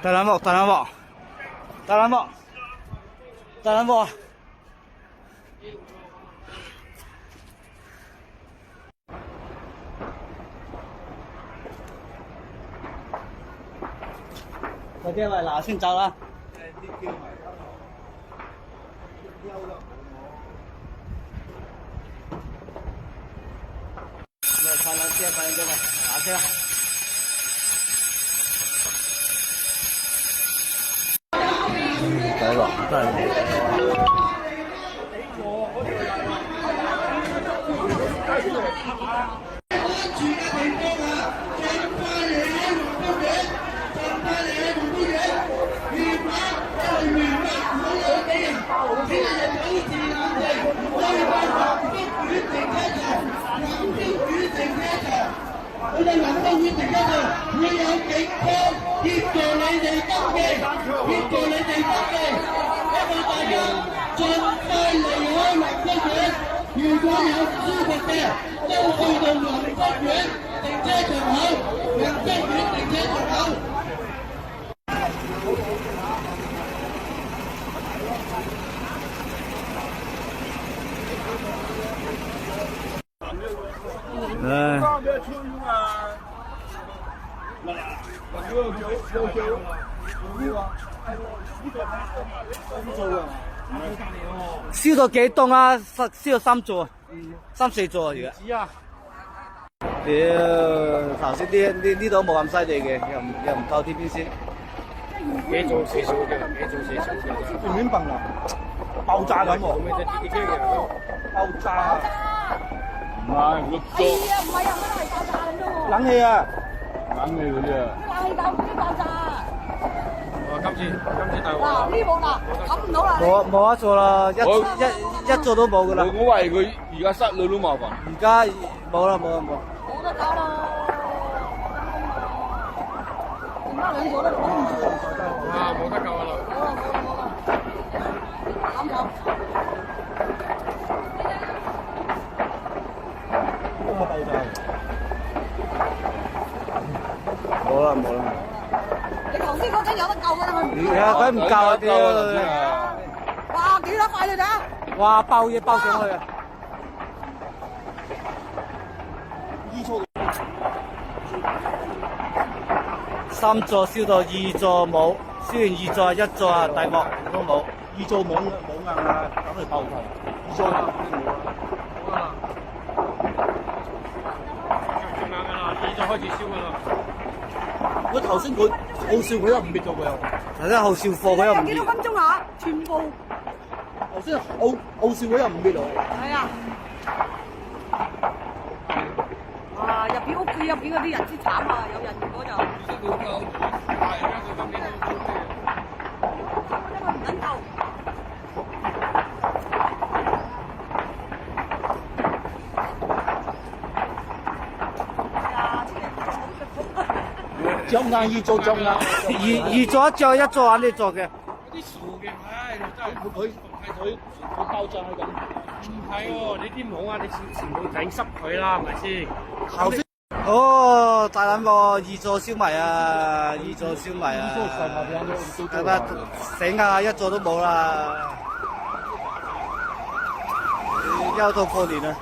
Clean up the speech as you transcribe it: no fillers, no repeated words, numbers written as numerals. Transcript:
大藍幕，大藍幕，大藍幕，大藍幕。快啲喂，嗱先走啦。來，快啲接，快啲接，拿去啦。來吧，來吧。我哋能夠會成一場，會有警方協助你哋登記，協助你哋登記，希望大家盡快離開南北苑。如果有唔舒服嘅，都去到南北苑停車場口，南北苑停車場口。燒到幾凍啊？燒到3座，3、4座而家。止啊！屌，頭先呢度冇咁犀利嘅，又唔夠天邊先。幾座少少嘅，幾座少少嘅。條面崩啦，爆炸咁喎！爆炸！唔係，我哎呀，唔係啊，乜係爆炸咁啫喎！冷氣啊！冷氣嗰啲啊！冷氣爆唔知爆炸。今次大鑊。嗱，呢部嗱冚唔到啦。冇得做啦，一做都冇噶啦。我為佢而家塞女都麻煩。而家冇啦。冇得搞啦。剩翻2座都攞唔住。啊，冇得救啦！冇啦。冇啦。你頭先嗰陣有得救㗎啦，而家佢唔夠啊屌！哇，幾多塊你睇下？哇，爆嘢爆上去啊！3座燒到2座冇，燒完2座1座啊，大幕都冇，2座冇硬啊，等佢爆頭，2座冇啦。仲硬㗎啦，2座開始燒㗎啦。我頭先佢好笑，佢又唔滅咗佢又。頭先好笑貨，佢又唔滅。幾多分鐘啊？全部。頭先好笑，佢又唔滅落。係啊。哇！屋企入邊嗰啲人先慘啊！有人如果就。因為唔等夠。撞硬2座撞硬，2座1座肯定做嘅。啲傻嘅，唉，真係佢爆炸係咁。唔係喎，你啲網啊，你全部整濕佢啦，係咪先？頭先哦，大撚喎，2座燒埋啊，2座燒埋啊，係咪醒啊？1座都冇啦，休到過年啦。